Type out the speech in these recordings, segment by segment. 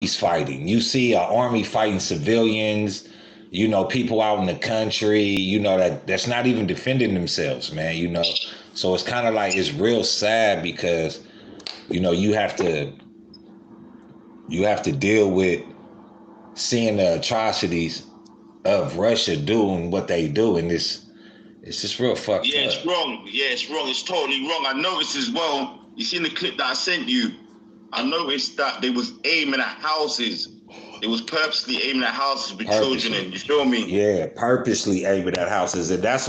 armies fighting. You see an army fighting civilians, people out in the country, that's not even defending themselves, man, So it's kind of like it's real sad because, you have to deal with seeing the atrocities of Russia doing what they do, and it's just real fucked Yeah, up. it's wrong. Yeah, it's wrong. It's totally wrong. I noticed as well. You seen the clip that I sent you? I noticed that they was aiming at houses. They was purposely aiming at houses with children in. You feel me? Yeah, purposely aiming at houses, and that's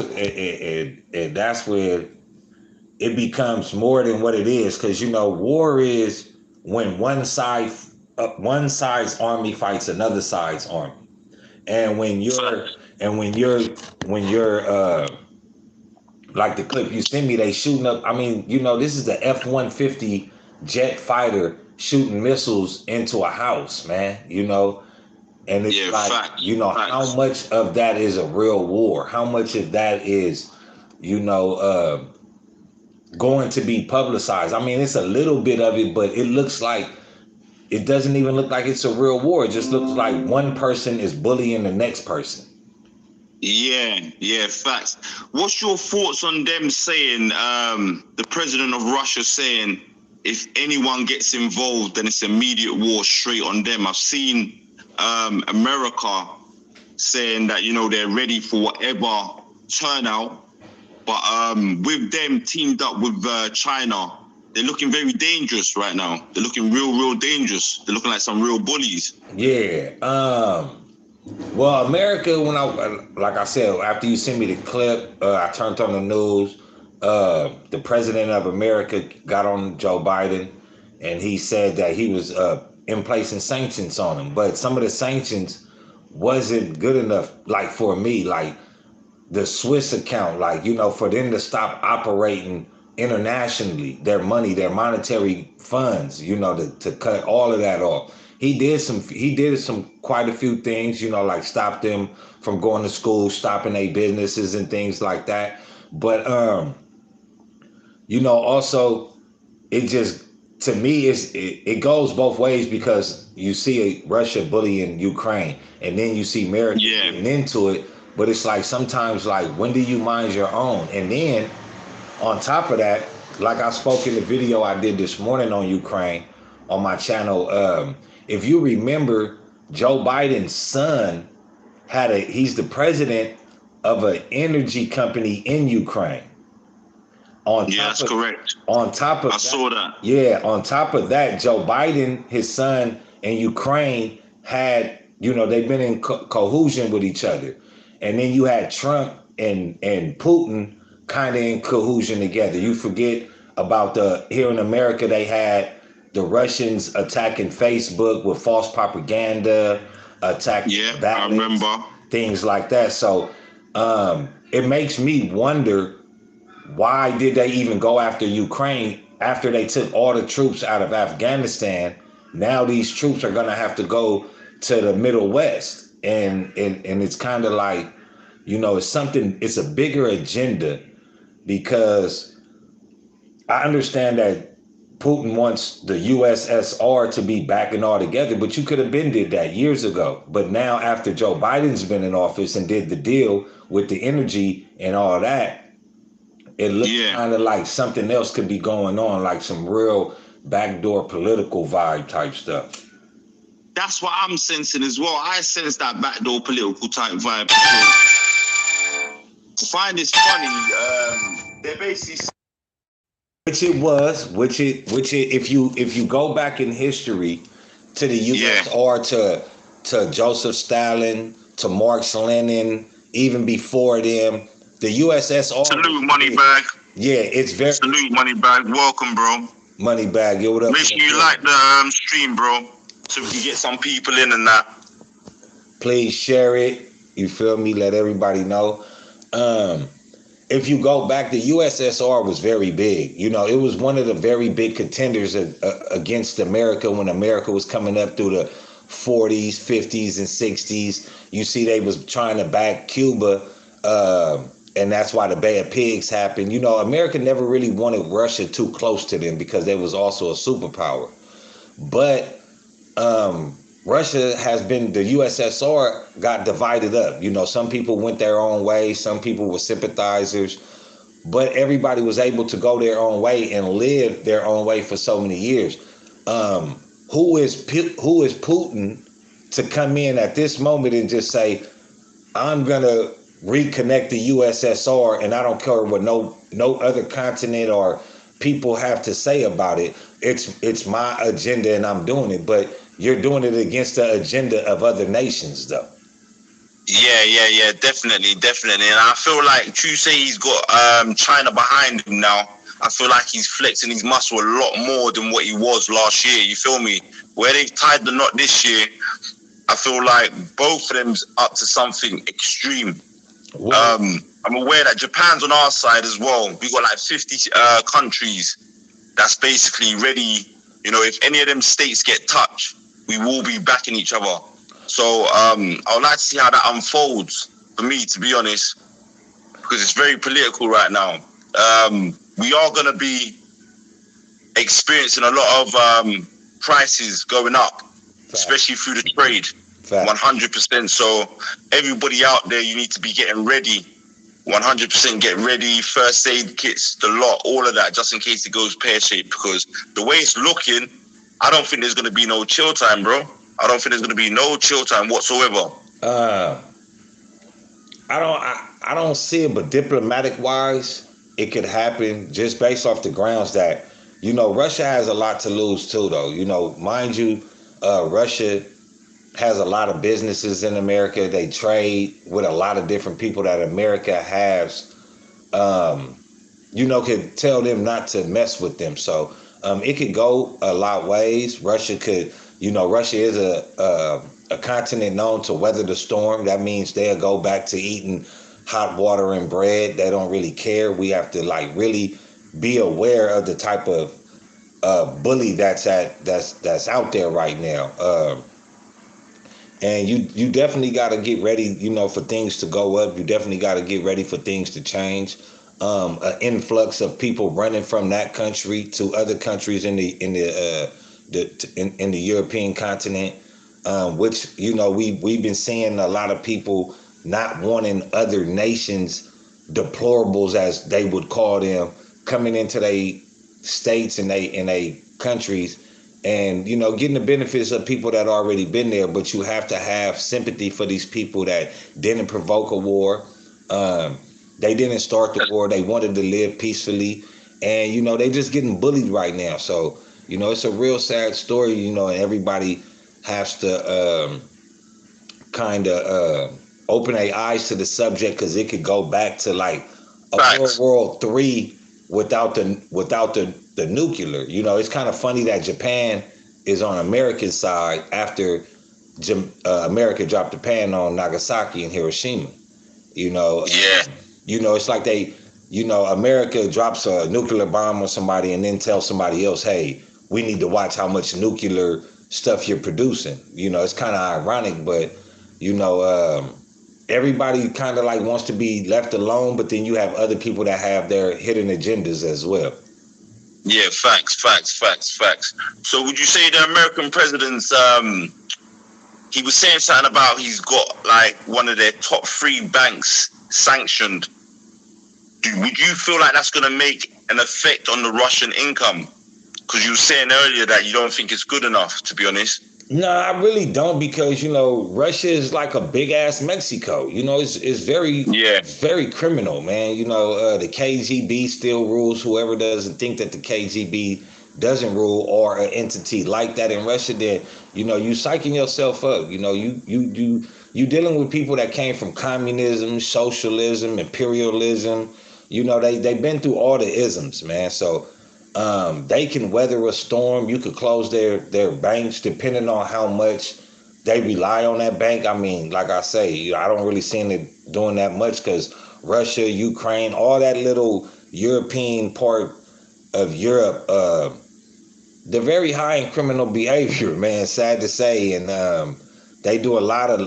where it becomes more than what it is. Because war is when one side's army fights another side's army, and when you're like the clip you sent me, they shooting up. I mean, this is the F-150 jet fighter shooting missiles into a house, man. And it's how much of that is a real war? How much of that is, going to be publicized? I mean, it's a little bit of it, but it doesn't even look like it's a real war. It just looks like one person is bullying the next person. Yeah, facts. What's your thoughts on them saying, the president of Russia saying, if anyone gets involved, then it's immediate war straight on them? I've seen America saying that, they're ready for whatever turnout, but with them teamed up with China, they're looking very dangerous right now. They're looking real dangerous. They're looking like some real bullies. Yeah. Well, America, like I said, after you sent me the clip, I turned on the news. The president of America got on Joe Biden, and he said that he was in placing sanctions on him. But some of the sanctions wasn't good enough, like for me, like the Swiss account, like, for them to stop operating internationally, their money, their monetary funds, to cut all of that off. He did quite a few things, like stop them from going to school, stopping their businesses and things like that. But also it just, to me, it goes both ways, because you see Russia bullying Ukraine, and then you see America getting into it. But it's like sometimes, like, when do you mind your own? And then on top of that, like I spoke in the video I did this morning on Ukraine on my channel, if you remember, Joe Biden's son he's the president of an energy company in Ukraine. That's correct. On top of I saw that. Yeah, on top of that, Joe Biden, his son, and Ukraine had, they've been in cohesion with each other. And then you had Trump and Putin kind of in cohesion together. You forget about here in America, they had the Russians attacking Facebook with false propaganda, attacking ballots, I remember. Things like that. So it makes me wonder, why did they even go after Ukraine after they took all the troops out of Afghanistan? Now these troops are going to have to go to the Middle West. And it's kind of like, it's a bigger agenda, because I understand that Putin wants the USSR to be back and all together, but you could have been did that years ago. But now, after Joe Biden's been in office and did the deal with the energy and all that, it looks kind of like something else could be going on, like some real backdoor political vibe type stuff. That's what I'm sensing as well. I sense that backdoor political type vibe. I find this funny. They're basically, if you go back in history to the USSR, to Joseph Stalin, to Marx Lenin, even before them, the USSR. Salute, Moneybag. Yeah, it's very. Salute, Moneybag. Welcome, bro. Moneybag, yo, what up? Make sure you like the stream, bro, so we can get some people in and that. Please share it. You feel me? Let everybody know. If you go back, the USSR was very big. It was one of the very big contenders against America when America was coming up through the 40s, 50s, and 60s. You see, they was trying to back Cuba, and that's why the Bay of Pigs happened. America never really wanted Russia too close to them, because they was also a superpower. But Russia has been, the USSR got divided up. Some people went their own way, some people were sympathizers, but everybody was able to go their own way and live their own way for so many years. Who is Putin to come in at this moment and just say, I'm gonna reconnect the USSR, and I don't care what no other continent or people have to say about it. It's my agenda, and I'm doing it. But you're doing it against the agenda of other nations, though. Yeah, definitely. And I feel like True say he's got China behind him now. I feel like he's flexing his muscle a lot more than what he was last year. You feel me? Where they've tied the knot this year, I feel like both of them's up to something extreme. I'm aware that Japan's on our side as well. We got like 50 countries that's basically ready. If any of them states get touched, we will be backing each other. So I would like to see how that unfolds for me, to be honest, because it's very political right now. We are going to be experiencing a lot of prices going up, especially through the trade. 100%. So everybody out there, you need to be getting ready. 100% get ready. First aid kits, the lot, all of that, just in case it goes pear-shaped. Because the way it's looking, I don't think there's going to be no chill time, bro. I don't think there's going to be no chill time whatsoever. I don't see it, but diplomatic wise, it could happen just based off the grounds that, Russia has a lot to lose too, though. Mind you, Russia has a lot of businesses in America. They trade with a lot of different people that America has, could tell them not to mess with them. So it could go a lot ways. Russia is a continent known to weather the storm. That means they'll go back to eating hot water and bread. They don't really care. We have to really be aware of the type of bully that's out there right now. And you definitely got to get ready, for things to go up. You definitely got to get ready for things to change. An influx of people running from that country to other countries in the European continent, which we've been seeing a lot of people not wanting other nations, deplorables as they would call them, coming into their states and they countries. And getting the benefits of people that already been there, but you have to have sympathy for these people that didn't provoke a war. They didn't start the war. They wanted to live peacefully, and they just getting bullied right now. So it's a real sad story. And everybody has to kind of open their eyes to the subject, because it could go back to like a World War III without the nuclear. It's kind of funny that Japan is on American side after America dropped the pan on Nagasaki and Hiroshima. It's like they, America drops a nuclear bomb on somebody and then tells somebody else, hey, we need to watch how much nuclear stuff you're producing. It's kind of ironic, but everybody kind of wants to be left alone, but then you have other people that have their hidden agendas as well. Yeah, facts. So would you say the American president's, he was saying something about he's got one of their top 3 banks sanctioned. Would you feel like that's going to make an effect on the Russian income? Because you were saying earlier that you don't think it's good enough, to be honest. No, I really don't, because Russia is like a big ass Mexico. It's very criminal, man. The KGB still rules. Whoever doesn't think that the KGB doesn't rule, or an entity like that in Russia, then you psyching yourself up. You dealing with people that came from communism, socialism, imperialism. They've been through all the isms, man. So they can weather a storm. You could close their banks depending on how much they rely on that bank. I mean, like I say, I don't really see it doing that much, because Russia, Ukraine, all that little European part of Europe, they're very high in criminal behavior, man. Sad to say, and they do a lot of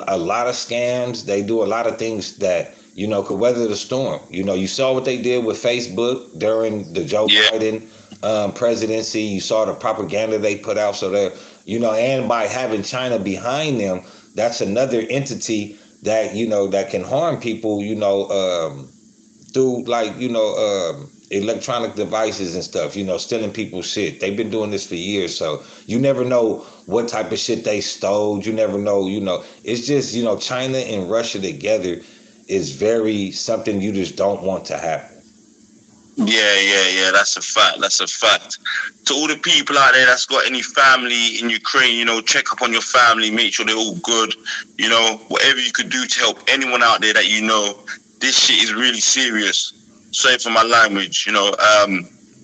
scams. They do a lot of things that could weather the storm. You saw what they did with Facebook during the Joe Biden presidency. You saw the propaganda they put out. So And by having China behind them, that's another entity that, that can harm people, through like, electronic devices and stuff, stealing people's shit. They've been doing this for years, so you never know what type of shit they stole. You never know, it's just, China and Russia together is very something you just don't want to happen. Yeah. That's a fact. That's a fact. To all the people out there that's got any family in Ukraine, check up on your family, make sure they're all good. Whatever you could do to help anyone out there that this shit is really serious. Sorry for my language,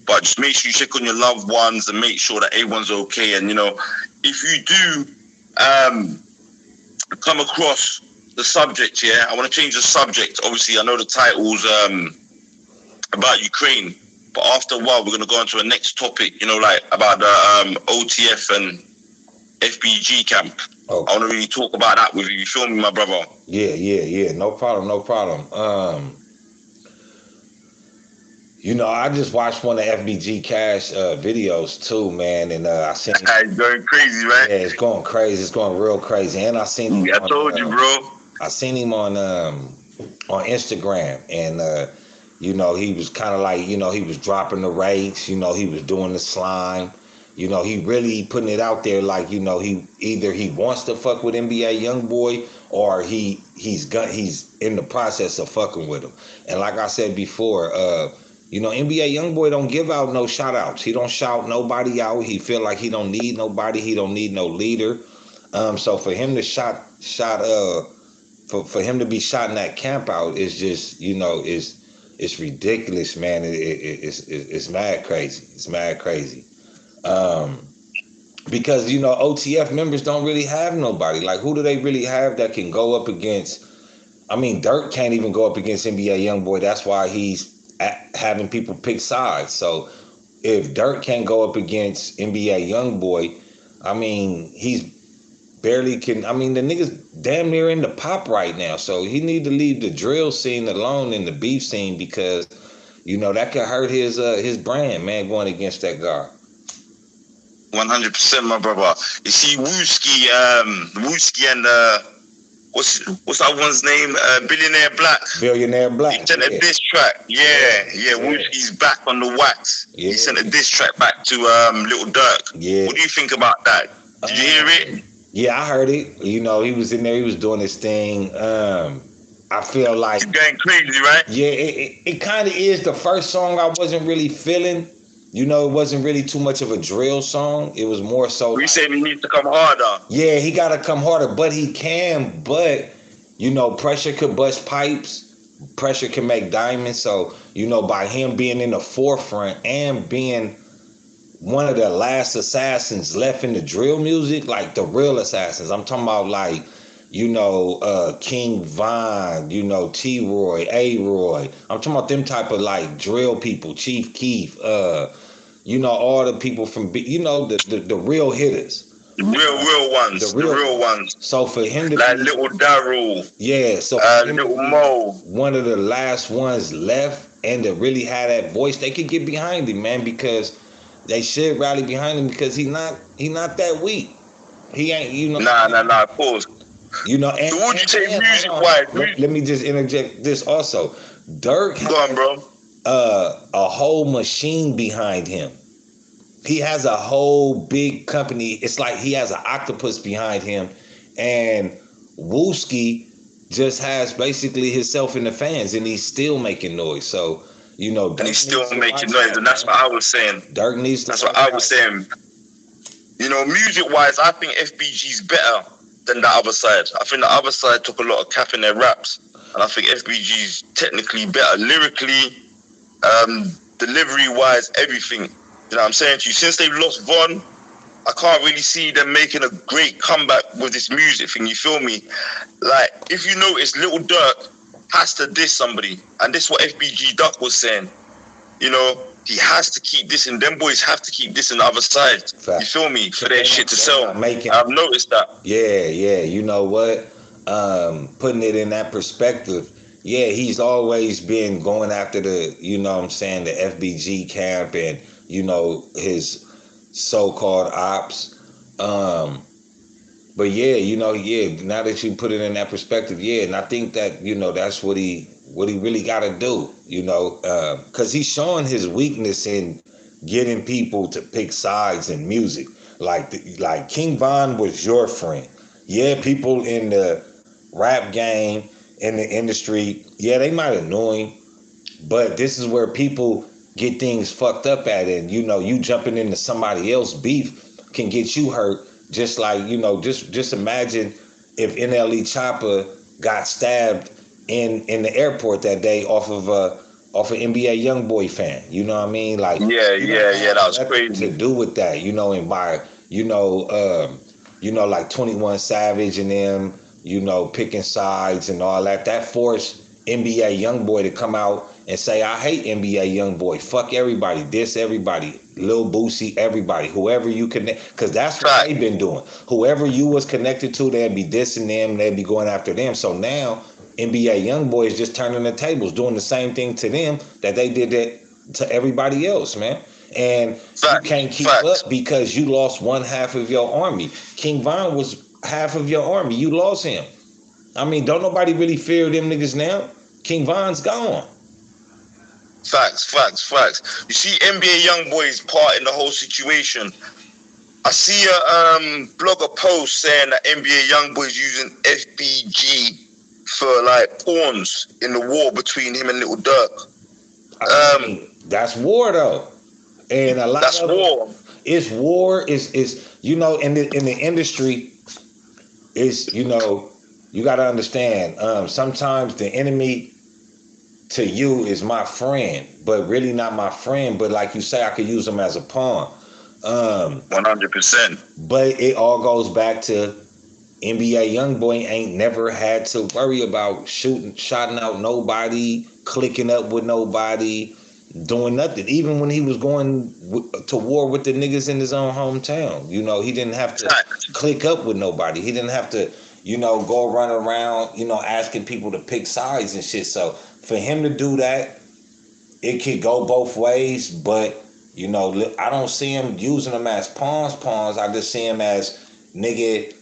but just make sure you check on your loved ones and make sure that everyone's okay. And if you do come across the subject, I want to change the subject. Obviously, I know the title's about Ukraine, but after a while we're going to go on to a next topic, like about the OTF and FBG camp. Okay. I want to really talk about that with you. You feel me, my brother? Yeah. No problem. I just watched one of FBG Cash videos too, man, and I seen it's going crazy, right? Yeah, it's going crazy. It's going real crazy, and I seen him. I told you, bro. I seen him on Instagram, and he was kind of like, he was dropping the rates, he was doing the slime, he really putting it out there like, he wants to fuck with NBA Youngboy, or he's in the process of fucking with him. And like I said before, NBA Youngboy don't give out no shout outs. He don't shout nobody out. He feel like he don't need nobody. He don't need no leader. So for him to for him to be shouting that camp out is just, it's ridiculous, man. It's mad crazy. It's mad crazy. Because, OTF members don't really have nobody. Like, who do they really have that can go up against? I mean, Dirk can't even go up against NBA Youngboy. That's why he's having people pick sides. So if Dirk can't go up against NBA Youngboy, I mean, he's barely can. I mean, the nigga's damn near in the pop right now, so he need to leave the drill scene alone in the beef scene, because that could hurt his brand, man, going against that guy. 100%, my brother. You see, Wooski and what's that one's name? Billionaire Black. He sent a diss track. Yeah. Wooski's back on the wax. Yeah. He sent a diss track back to Little Dirk. Yeah. What do you think about that? Did you hear it? Yeah, I heard it. He was in there. He was doing his thing. I feel like it's going crazy, right? Yeah, it kind of is. The first song I wasn't really feeling. It wasn't really too much of a drill song. It was more so. We said he needs to come harder. Yeah, he got to come harder, but he can. But pressure could bust pipes. Pressure can make diamonds. So by him being in the forefront and being one of the last assassins left in the drill music, like the real assassins. I'm talking about like, King Von, T-Roy, A-Roy. I'm talking about them type of like drill people, Chief Keef, all the people from, the real hitters. The real ones. The real ones. So for him to like Little Daryl. Yeah, so Little Mo. One of the last ones left, and to really have that voice, they could get behind him, man, because they should rally behind him, because he not that weak. He ain't, Nah, of course. And so what you say music-wise? Let me just interject this also. Dirk has bro. A whole machine behind him. He has a whole big company. It's like he has an octopus behind him, and Wooski just has basically himself in the fans, and he's still making noise. So, and he's still making noise, and that's what I was saying. Dirk needs to. That's what I was saying. Music-wise, I think FBG's better than the other side. I think the other side took a lot of cap in their raps, and I think FBG's technically better, lyrically, delivery-wise, everything. You know what I'm saying to you? Since they've lost Von, I can't really see them making a great comeback with this music thing. You feel me? Like, if you notice, Little Dirk has to diss somebody, and this is what FBG Duck was saying. He has to keep dissing. Them boys have to keep dissing the other side. Fact. You feel me? For their shit to sell. I've noticed that. Yeah. You know what? Putting it in that perspective, yeah, he's always been going after the, the FBG camp and, his so-called ops. Um, but yeah, yeah. Now that you put it in that perspective, yeah, and I think that that's what he really got to do. Because he's showing his weakness in getting people to pick sides in music. Like King Von was your friend. Yeah, people in the rap game in the industry, yeah, they might annoy him, but this is where people get things fucked up at it. And you jumping into somebody else's beef can get you hurt. Just like, just imagine if NLE Choppa got stabbed in the airport that day off an NBA YoungBoy fan. You know what I mean? Like, Yeah, you don't yeah, yeah. have That was nothing to crazy. do with that, and by like 21 Savage and them, picking sides and all that. That forced NBA YoungBoy to come out and say, I hate NBA YoungBoy. Fuck everybody. Diss everybody. Lil Boosie, everybody. Whoever you connect. Because that's what Fact. they've been doing. Whoever you was connected to, they'd be dissing them. They'd be going after them. So now NBA YoungBoy is just turning the tables, doing the same thing to them that they did that to everybody else, man. And you Facts. can't keep Facts. up because you lost one half of your army. King Von was half of your army. You lost him. I mean, don't nobody really fear them niggas now. King Von's gone. Facts. Facts. Facts. You see, NBA YoungBoy's part in the whole situation. I see a blogger post saying that NBA YoungBoy's using FBG for like pawns in the war between him and Little Durk. I mean, that's war though, and a lot That's of it, war. it's war. Is in the industry, is you got to understand. Sometimes the enemy to you is my friend, but really not my friend. But like you say, I could use him as a pawn. 100%. But it all goes back to NBA YoungBoy ain't never had to worry about shouting out nobody, clicking up with nobody, doing nothing. Even when he was going to war with the niggas in his own hometown, he didn't have to click up with nobody. He didn't have to, go run around, asking people to pick sides and shit. So for him to do that, it could go both ways. But I don't see him using them as pawns. I just see him as nigga.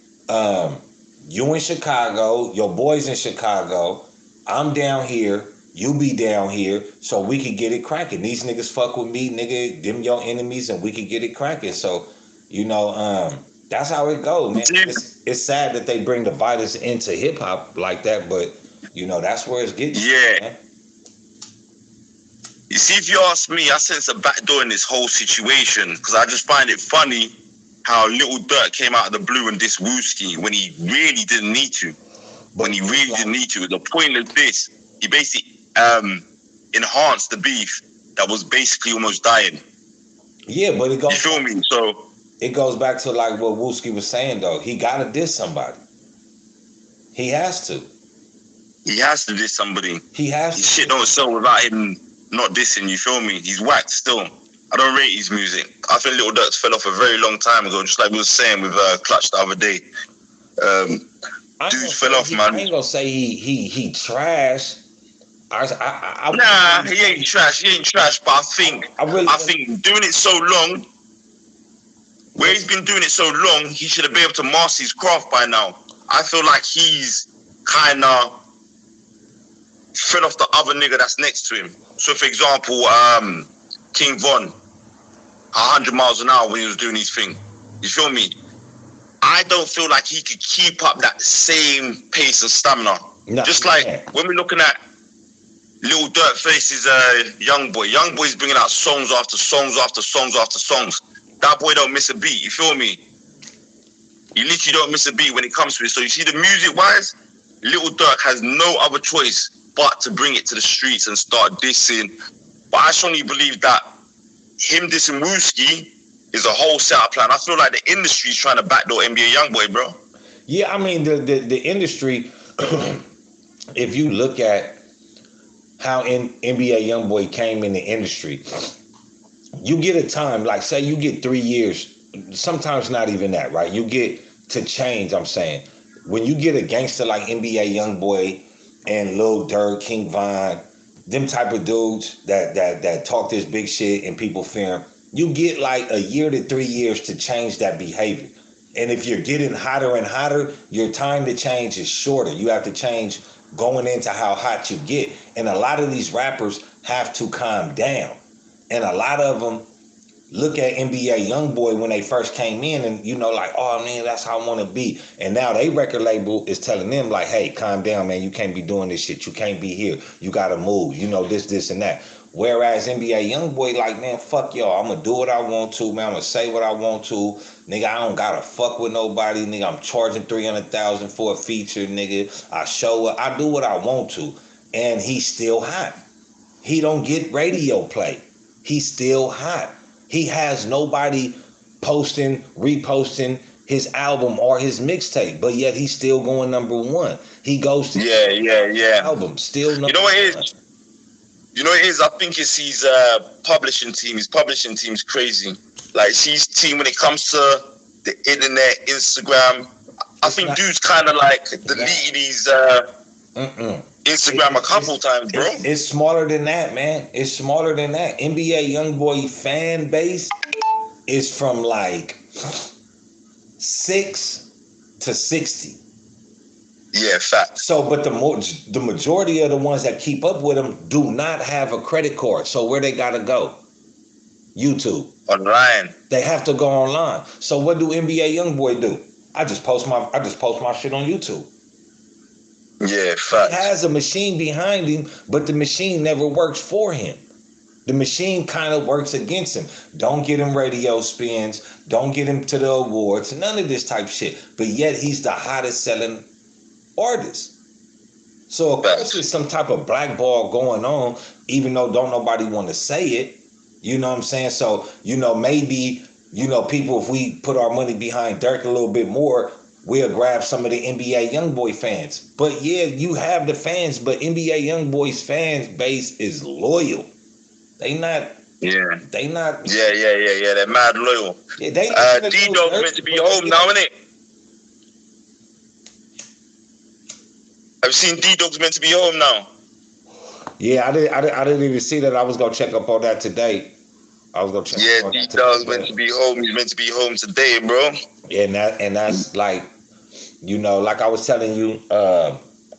You in Chicago, your boys in Chicago, I'm down here, you be down here, so we could get it cracking. These niggas fuck with me, nigga, them your enemies, and we could get it cracking. So, that's how it goes, man. It's sad that they bring the violence into hip hop like that, but that's where it's getting. Yeah. Man. You see, if you ask me, I sense a backdoor in this whole situation because I just find it funny how Little Durk came out of the blue and dissed Wooski when he really didn't need to. When he really didn't need to. The point of this, he basically enhanced the beef that was basically almost dying. Yeah, but it goes. You feel me? So it goes back to like what Wooski was saying though. He gotta diss somebody. He has to. He has to diss somebody. He has to. His shit don't sell without him not dissing, you feel me? He's whacked still. I don't rate his music. I think Little Durk fell off a very long time ago, just like we were saying with Clutch the other day. Dude fell off, man. I ain't gonna say he trash. Nah, he ain't trash. He ain't trash. But I think doing it so long, where he's been doing it so long, he should have been able to master his craft by now. I feel like he's kind of fell off the other nigga that's next to him. So, for example, King Von, 100 miles an hour when he was doing his thing. You feel me? I don't feel like he could keep up that same pace of stamina. No, just like when we're looking at Lil Durk faces YoungBoy. YoungBoy's bringing out songs after songs after songs after songs. That boy don't miss a beat. You feel me? You literally don't miss a beat when it comes to it. So you see, the music-wise, Lil Durk has no other choice but to bring it to the streets and start dissing. But I strongly believe that him dissing Wooski is a whole setup plan. I feel like the industry is trying to backdoor NBA YoungBoy, bro. Yeah, I mean the industry. If you look at how NBA YoungBoy came in the industry, you get a time, like say you get 3 years, sometimes not even that, right? You get to change. I'm saying when you get a gangster like NBA YoungBoy and Lil Durk, King Von, them type of dudes that talk this big shit and people fear them, you get like a year to 3 years to change that behavior. And if you're getting hotter and hotter, your time to change is shorter. You have to change going into how hot you get. And a lot of these rappers have to calm down. And a lot of them look at NBA YoungBoy when they first came in and, you know, like, oh, man, that's how I want to be. And now they record label is telling them, like, hey, calm down, man. You can't be doing this shit. You can't be here. You got to move. You know, this, and that. Whereas NBA YoungBoy, like, man, fuck y'all. I'm going to do what I want to, man. I'm going to say what I want to. Nigga, I don't got to fuck with nobody. Nigga, I'm charging $300,000 for a feature, nigga. I show up. I do what I want to. And he's still hot. He don't get radio play. He's still hot. He has nobody posting, reposting his album or his mixtape, but yet he's still going #1. He goes to album, still #1. You know what it is? You know what it is? I think it's his publishing team. His publishing team's crazy. Like, his team when it comes to the internet, Instagram. I think dude's kind of like deleted his Instagram a couple times, bro. It's smarter than that, man. It's smarter than that. NBA YoungBoy fan base is from like 6 to 60. Yeah, fact. So, but the majority of the ones that keep up with him do not have a credit card. So where they gotta go? YouTube. Online. They have to go online. So what do NBA YoungBoy do? I just post my shit on YouTube. Yeah, fact. He has a machine behind him, but the machine never works for him. The machine kind of works against him. Don't get him radio spins. Don't get him to the awards. None of this type shit. But yet he's the hottest selling artist. So of course there's some type of blackball going on, even though don't nobody want to say it. You know what I'm saying? So, you know, maybe, you know, people, if we put our money behind Dirk a little bit more, we'll grab some of the NBA YoungBoy fans. But yeah, you have the fans, but NBA YoungBoy's fans base is loyal. They not. Yeah. They not. Yeah. They're mad loyal. Yeah, they D-Dog's meant to be home now, innit? I've seen D-Dog's meant to be home now. Yeah, I didn't even see that. I was gonna check up on that today. I was gonna check. Yeah, D-Dog's meant to be home. He's meant to be home today, bro. Yeah, and that's like, you know, like I was telling you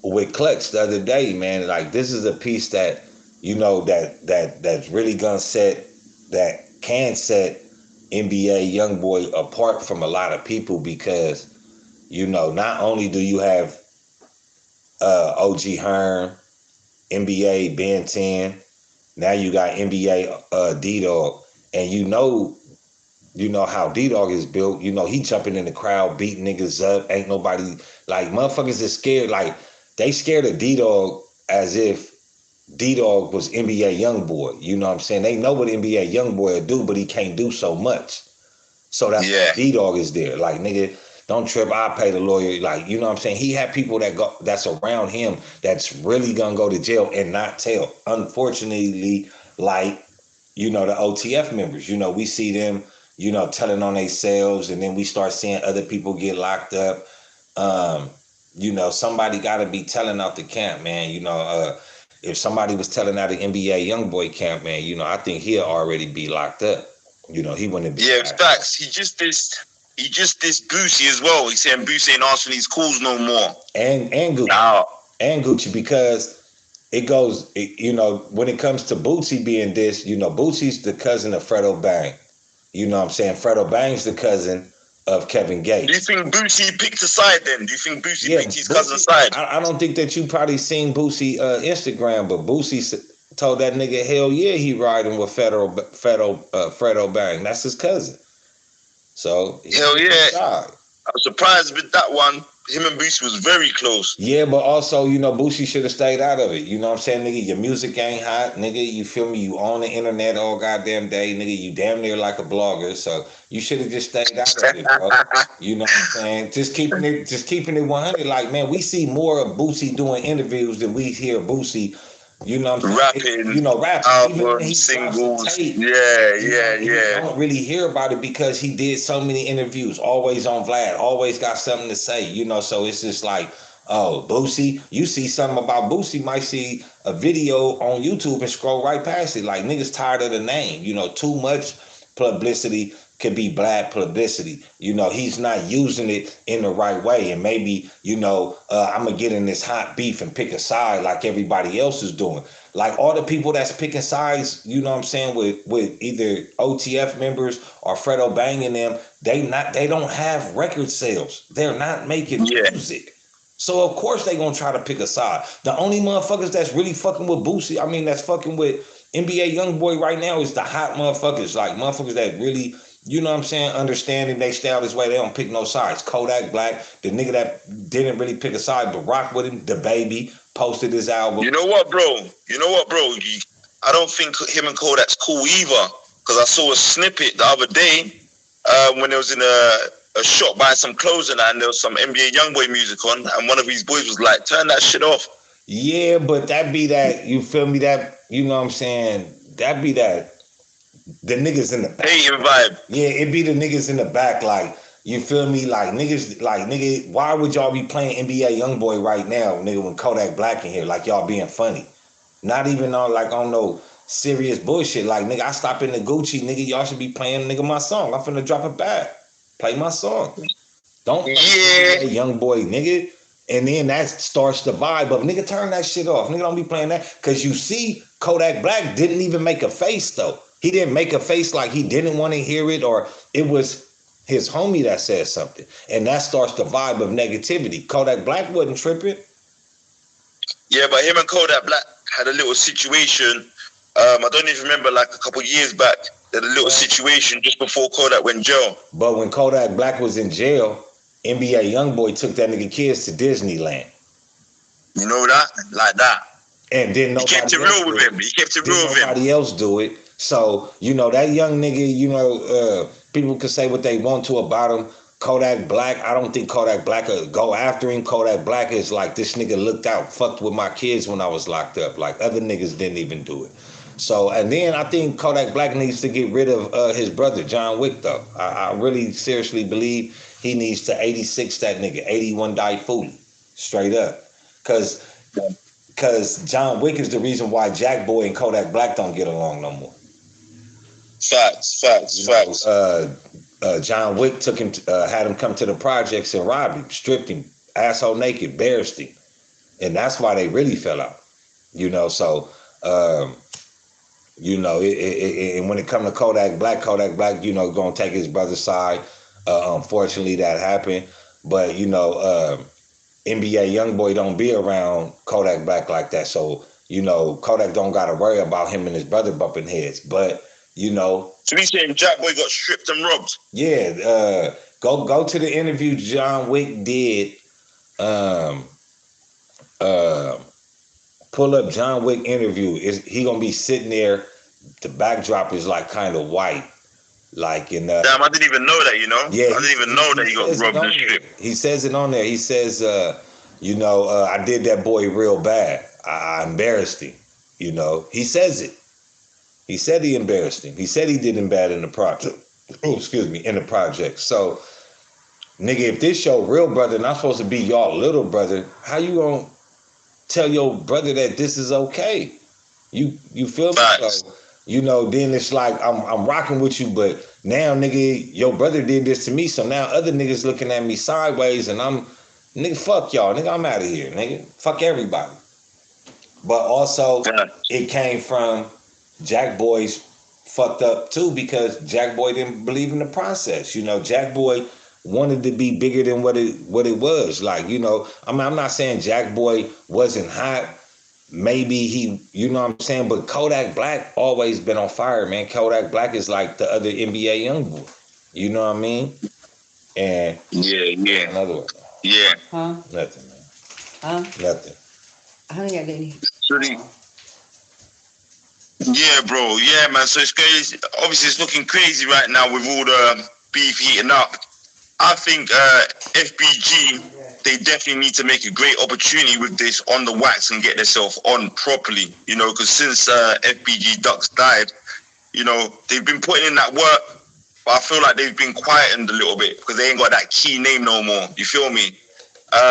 with Clutch the other day, man. Like, this is a piece that, you know, that's really gonna can set NBA YoungBoy apart from a lot of people, because, you know, not only do you have OG Hearn, NBA Ben 10, now you got NBA D-Dog, and you know how D-Dog is built. You know, he jumping in the crowd, beating niggas up. Ain't nobody, like, motherfuckers is scared. Like, they scared of D-Dog as if D-Dog was NBA YoungBoy. You know what I'm saying? They know what NBA YoungBoy will do, but he can't do so much. So that's why D-Dog is there. Like, nigga, don't trip, I'll pay the lawyer. Like, you know what I'm saying? He had people that's around him that's really gonna go to jail and not tell. Unfortunately, like, you know, the OTF members, you know, we see them, you know, telling on themselves, and then we start seeing other people get locked up. You know, somebody gotta be telling out the camp, man. You know, if somebody was telling out the NBA YoungBoy camp, man, you know, I think he'll already be locked up. You know, he wouldn't be. Yeah, facts. He just dissed Boosie as well. He's saying Boosie ain't answering these calls no more. And Gucci. And Gucci, because it goes, you know, when it comes to Boosie being this, you know, Boosie's the cousin of Fredo Bang. You know what I'm saying? Fredo Bang's the cousin of Kevin Gates. Do you think Boosie picked a side then? Do you think Boosie picked his cousin's side? I don't think that you probably seen Boosie Instagram, but Boosie told that nigga, hell yeah, he riding with Fredo Bang. That's his cousin. So hell yeah. I was surprised with that one. Him and Boosie was very close. Yeah, but also, you know, Boosie should have stayed out of it. You know what I'm saying, nigga? Your music ain't hot, nigga. You feel me? You on the internet all goddamn day, nigga. You damn near like a blogger. So you should have just stayed out of it, bro. You know what I'm saying? Just keeping it 100. Like, man, we see more of Boosie doing interviews than we hear Boosie. You know what I'm saying? Rapping, you know, rapping. albums, singles. Tape, yeah. You don't really hear about it because he did so many interviews, always on Vlad, always got something to say, you know, so it's just like, oh, Boosie, you see something about Boosie, might see a video on YouTube and scroll right past it. Like, niggas tired of the name, you know, too much publicity, could be bad publicity. You know, he's not using it in the right way. And maybe, you know, I'm going to get in this hot beef and pick a side like everybody else is doing. Like all the people that's picking sides, you know what I'm saying, with either OTF members or Fredo Bang and them, they don't have record sales. They're not making music. So of course they gonna try to pick a side. The only motherfuckers that's really fucking with Boosie, I mean that's fucking with NBA Youngboy right now is the hot motherfuckers. Like motherfuckers that really, you know what I'm saying, understanding they style this way, they don't pick no sides. Kodak Black, the nigga that didn't really pick a side but rock with him, the baby, posted his album. You know what, bro? I don't think him and Kodak's cool either. Because I saw a snippet the other day when there was in a shop buying some clothes and there was some NBA Youngboy music on, and one of his boys was like, "Turn that shit off." Yeah, but that be that, you feel me? That, you know what I'm saying? That be that, the niggas in the back. Hating vibe. Yeah, it be the niggas in the back, like, you feel me? Like, niggas, like, nigga, why would y'all be playing NBA Youngboy right now, nigga, when Kodak Black in here? Like, y'all being funny. Not even on, like, on no serious bullshit. Like, nigga, I stop in the Gucci, nigga, y'all should be playing, nigga, my song. I'm finna drop it back. Play my song. Don't play NBA Youngboy, nigga. And then that starts the vibe of, nigga, turn that shit off. Nigga, don't be playing that. Because you see, Kodak Black didn't even make a face, though. He didn't make a face like he didn't want to hear it, or it was his homie that said something. And that starts the vibe of negativity. Kodak Black wasn't tripping. Yeah, but him and Kodak Black had a little situation. I don't even remember, like a couple years back, they had a little situation just before Kodak went jail. But when Kodak Black was in jail, NBA Youngboy took that nigga kids to Disneyland. You know that? Like that. And then nobody kept it real with him. He kept it real with him. Nobody else do it. So, you know, that young nigga, you know, people can say what they want to about him. Kodak Black, I don't think Kodak Black will go after him. Kodak Black is like, this nigga looked out, fucked with my kids when I was locked up. Like, other niggas didn't even do it. So, and then I think Kodak Black needs to get rid of his brother, John Wick, though. I really seriously believe he needs to 86 that nigga, 81 die fully, straight up. Because John Wick is the reason why Jack Boy and Kodak Black don't get along no more. Facts. John Wick took him, had him come to the projects and robbed him, stripped him, asshole naked, embarrassed him. And that's why they really fell out. You know, so, you know, and when it comes to Kodak Black, you know, gonna take his brother's side. Unfortunately, that happened. But, you know, NBA Youngboy don't be around Kodak Black like that. So, you know, Kodak don't got to worry about him and his brother bumping heads. But, you know. So he's saying Jack Boy got stripped and robbed? Yeah. Go to the interview John Wick did. Pull up John Wick interview. He going to be sitting there. The backdrop is like kind of white. Like in damn, I didn't even know that, you know? Yeah, I didn't even know that he got robbed and stripped. He says it on there. He says, you know, I did that boy real bad. I embarrassed him. You know, he says it. He said he embarrassed him. He said he did him bad in the project. Oh, excuse me, in the project. So, nigga, if this your real brother and I'm supposed to be y'all little brother, how you gonna tell your brother that this is okay? You feel me? So, you know, then it's like I'm rocking with you, but now, nigga, your brother did this to me, so now other niggas looking at me sideways, and I'm, nigga, fuck y'all, nigga, I'm out of here, nigga, fuck everybody. But also, it came from Jack Boy's fucked up too, because Jack Boy didn't believe in the process. You know, Jack Boy wanted to be bigger than what it was. Like, you know, I mean, I'm not saying Jack Boy wasn't hot. Maybe he, you know what I'm saying? But Kodak Black always been on fire, man. Kodak Black is like the other NBA Youngboy. You know what I mean? And yeah. Another one. Yeah. Huh? Nothing, man. Huh? Nothing. I don't got any. Yeah, bro. Yeah, man. So it's crazy. Obviously, it's looking crazy right now with all the beef heating up. I think FBG, they definitely need to make a great opportunity with this on the wax and get themselves on properly, you know, because since FBG Ducks died, you know, they've been putting in that work, but I feel like they've been quietened a little bit because they ain't got that key name no more. You feel me?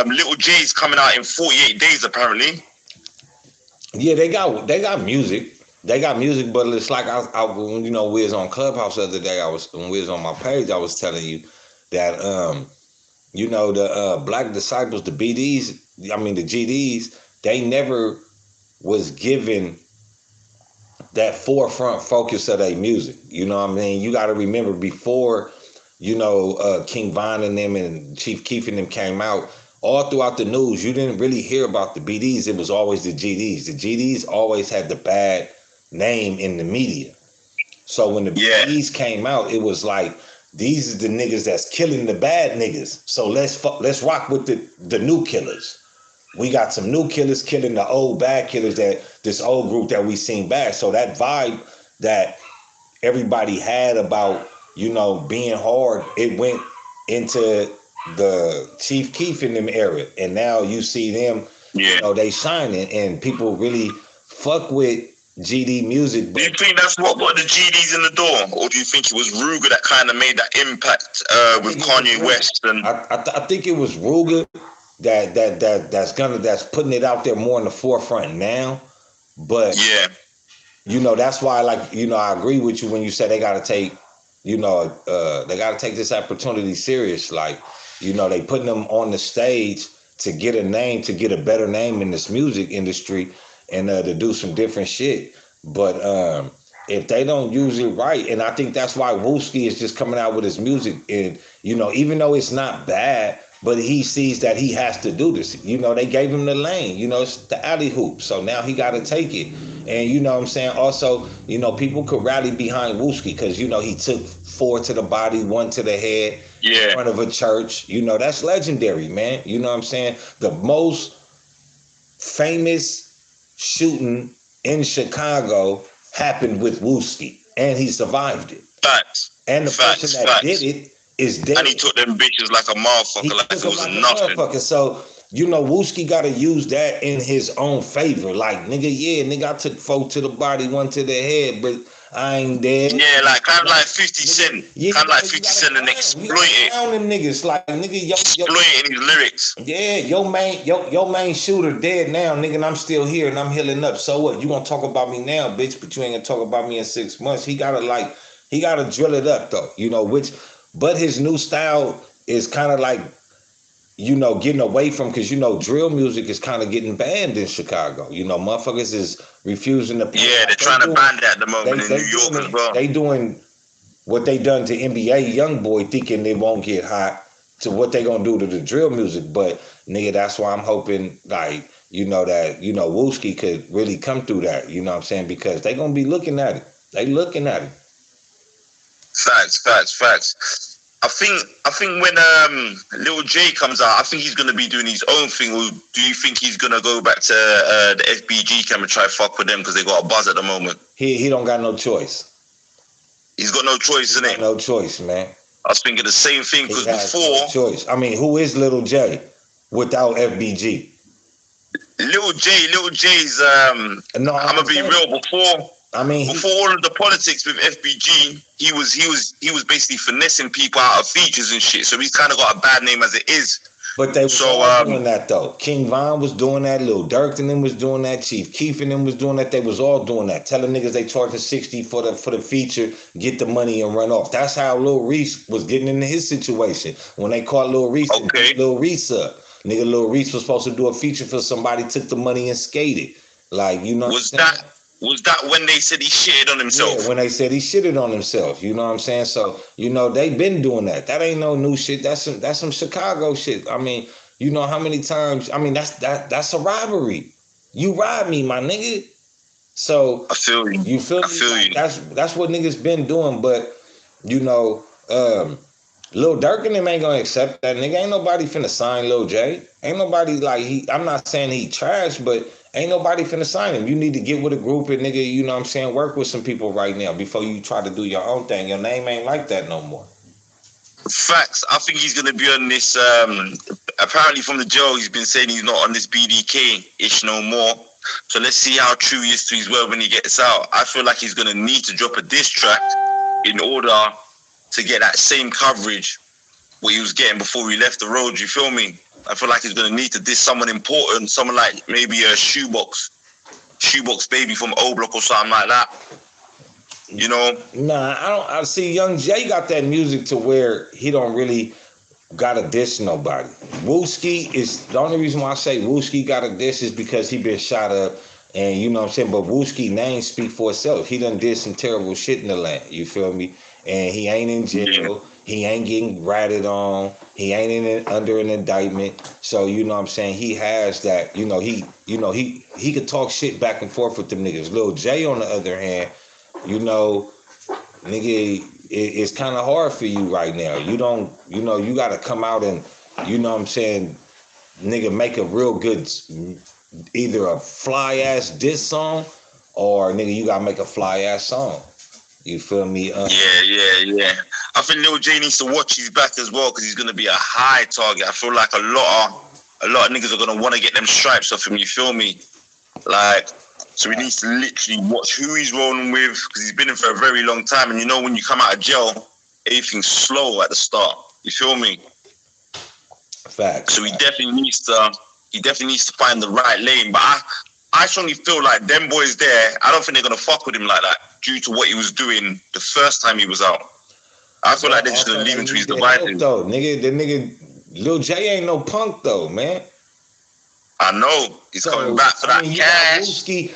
Little J's coming out in 48 days, apparently. Yeah, they got music. They got music, but it's like when you know we was on Clubhouse the other day. When we was on my page, I was telling you that you know the Black Disciples, the BDs, I mean the GDs, they never was given that forefront focus of their music. You know what I mean? You got to remember before, you know, King Von and them and Chief Keef and them came out, all throughout the news, you didn't really hear about the BDs. It was always the GDs. The GDs always had the bad name in the media. So when the BDs came out, it was like, these are the niggas that's killing the bad niggas. So let's rock with the new killers. We got some new killers killing the old bad killers, that this old group that we seen back. So that vibe that everybody had about, you know, being hard, it went into the Chief Keef in them era. And now you see them, you know, they shining and people really fuck with GD music. Do you think that's what got the GDs in the door? Or do you think it was Ruger that kind of made that impact with Kanye West? And I think it was Ruger that's putting it out there more in the forefront now. But you know, that's why, like, you know, I agree with you when you say they gotta take, you know, they gotta take this opportunity serious. Like, you know, they putting them on the stage to get a name, to get a better name in this music industry, and to do some different shit. But if they don't use it right, and I think that's why Wooski is just coming out with his music, and you know, even though it's not bad, but he sees that he has to do this. You know, they gave him the lane. You know, it's the alley hoop. So now he got to take it. And you know what I'm saying? Also, you know, people could rally behind Wooski because, you know, he took 4 to the body, 1 to the head in front of a church. You know, that's legendary, man. You know what I'm saying? The most famous shooting in Chicago happened with Wooski, and he survived it. Facts. And the person that did it is dead. And he took them bitches like a motherfucker, like it was nothing. So, you know, Wooski got to use that in his own favor. Like, nigga, I took 4 to the body, 1 to the head, but I ain't dead. Yeah, like kind of like 50 Cent. Kind of like 50 Cent and exploit it. Them niggas, like, nigga, exploiting his lyrics. Yeah, your main shooter dead now, nigga, and I'm still here and I'm healing up. So what? You gonna talk about me now, bitch, but you ain't gonna talk about me in 6 months. He gotta drill it up though, you know, but his new style is kind of like, you know, getting away from, because, you know, drill music is kind of getting banned in Chicago. You know, motherfuckers is refusing to play. Yeah, they're trying to ban that at the moment in New York as well. They doing what they done to NBA Youngboy, thinking they won't get hot, to what they gonna do to the drill music. But nigga, that's why I'm hoping, like, you know, that, you know, Wooski could really come through that. You know what I'm saying? Because they gonna be looking at it. They looking at it. Facts. I think when Lil J comes out, I think he's gonna be doing his own thing. Or do you think he's gonna go back to the FBG camp and try fuck with them because they got a buzz at the moment? He don't got no choice. He's got no choice, innit? No choice, man. I was thinking the same thing because before. No choice. I mean, who is Lil J without FBG? Lil J's. I'm gonna be real. Before all of the politics with FBG, he was basically finessing people out of features and shit. So he's kind of got a bad name as it is. But they was all doing that though. King Von was doing that. Lil Durk and them was doing that. Chief Keef and them was doing that. They was all doing that. Telling niggas they charging $60 for the feature, get the money and run off. That's how Lil Reese was getting into his situation. When they caught Lil Reese, Lil Reese up. Nigga, Lil Reese was supposed to do a feature for somebody, took the money and skated. Like, you know. Was that when they said he shitted on himself? Yeah, when they said he shitted on himself. You know what I'm saying? So, you know, they been doing that. That ain't no new shit. That's some Chicago shit. I mean, you know how many times, I mean, that's a robbery. You robbed me, my nigga. So I feel you. You feel me? I feel you. That's what niggas been doing, but you know, Lil Durk and them ain't gonna accept that, nigga. Ain't nobody finna sign Lil J. Ain't nobody I'm not saying he trash, but ain't nobody finna sign him. You need to get with a group and, nigga, you know what I'm saying, work with some people right now before you try to do your own thing. Your name ain't like that no more. Facts. I think he's gonna be on this. Apparently from the jail, he's been saying he's not on this BDK-ish no more. So let's see how true he is to his word when he gets out. I feel like he's gonna need to drop a diss track in order to get that same coverage what he was getting before he left the road. You feel me? I feel like he's gonna need to diss someone important, someone like maybe a Shoebox. Shoebox Baby from O Block or something like that. You know? Nah, I see Young Jay got that music to where he don't really gotta diss nobody. Wooski is the only reason why I say Wooski gotta diss is because he been shot up, and you know what I'm saying. But Wooski name speak for itself. He done did some terrible shit in the land. You feel me? And he ain't in jail. He ain't getting ratted on. He ain't under an indictment. So you know what I'm saying. He has that. He could talk shit back and forth with them niggas. Lil J on the other hand, nigga, it's kind of hard for you right now. You got to come out and, you know what I'm saying, nigga, make a real good, either a fly ass diss song or nigga, you got to make a fly ass song. You feel me? Yeah. I think Lil J needs to watch his back as well because he's gonna be a high target. I feel like a lot of niggas are gonna want to get them stripes off him. You feel me? Like, so he needs to literally watch who he's rolling with because he's been in for a very long time. And you know, when you come out of jail, everything's slow at the start. You feel me? Facts. So he definitely needs to find the right lane. But I strongly feel like them boys there, I don't think they're gonna fuck with him like that due to what he was doing the first time he was out. I feel like they're just gonna leave him to his devices. Though, nigga, the nigga Lil J ain't no punk though, man. I know he's coming back for that cash. You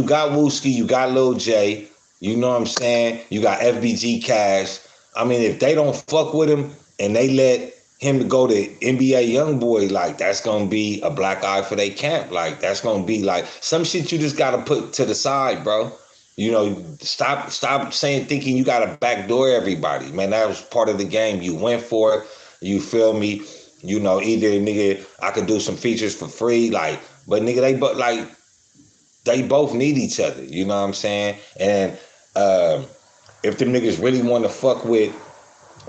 got Wooski, you got Lil J. You know what I'm saying? You got FBG Cash. I mean, if they don't fuck with him and they let him to go to NBA YoungBoy, like that's gonna be a black eye for their camp. Like that's gonna be like some shit you just gotta put to the side, bro. You know, stop thinking you gotta backdoor everybody, man. That was part of the game. You went for it. You feel me? You know, either nigga, I could do some features for free, like, but nigga, they both need each other. You know what I'm saying? And if them niggas really want to fuck with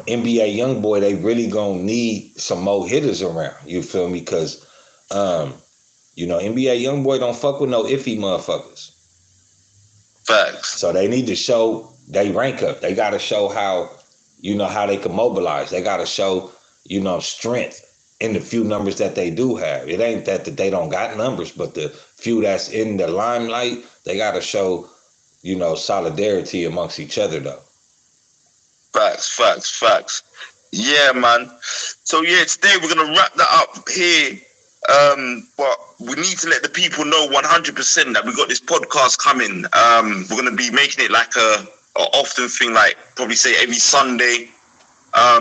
NBA YoungBoy, they really gonna need some more hitters around. You feel me? Because NBA YoungBoy don't fuck with no iffy motherfuckers. Facts. So they need to show they rank up. They gotta show how they can mobilize. They gotta show, strength in the few numbers that they do have. It ain't that they don't got numbers, but the few that's in the limelight, they gotta show, solidarity amongst each other though. Facts. Yeah, man. So yeah, today we're gonna wrap that up here. But we need to let the people know 100% that we got this podcast coming. We're gonna be making it like a often thing, like probably say every Sunday.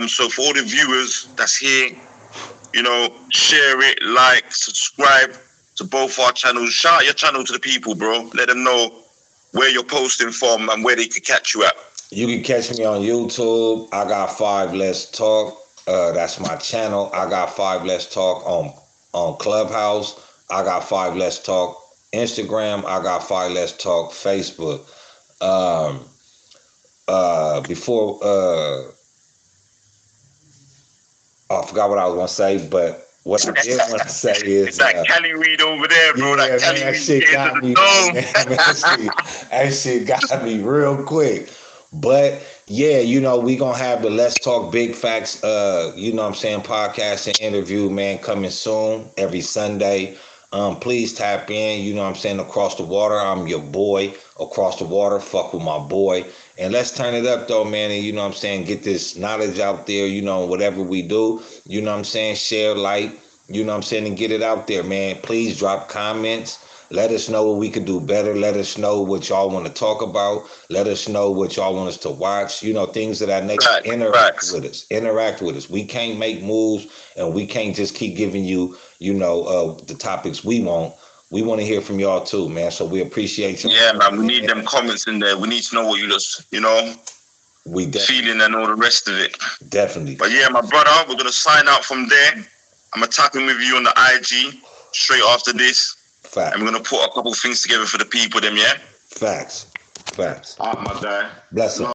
So for all the viewers that's here, share it, like, subscribe to both our channels. Shout out your channel to the people, bro. Let them know where you're posting from and where they can catch you at. You can catch me on YouTube. I got 5 Let's Talk. That's my channel. I got 5 Let's Talk on Clubhouse. I got 5 Let's Talk Instagram. I got 5 Let's Talk Facebook. I forgot what I was gonna say, but what I did want to say is that Cali weed over there, bro. Yeah, that Cali man, weed shit got me. That shit got me real quick. But yeah, we gonna have the Let's Talk Big Facts, podcast and interview, man, coming soon every Sunday. Please tap in, across the water. I'm your boy across the water. Fuck with my boy. And let's turn it up though, man. And get this knowledge out there, whatever we do, share, like, and get it out there, man. Please drop comments. Let us know what we could do better. Let us know what y'all want to talk about. Let us know what y'all want us to watch. Things of that nature. Interact with us. We can't make moves, and we can't just keep giving you, the topics we want. We want to hear from y'all too, man. So we appreciate you. Yeah, man. We need them comments in there. We need to know what you just, we feeling and all the rest of it. Definitely. But yeah, my brother, we're gonna sign out from there. I'm gonna tap in with you on the IG straight after this. Facts. And we're gonna put a couple things together for the people, them, yeah? Facts. All right, my guy. Bless up.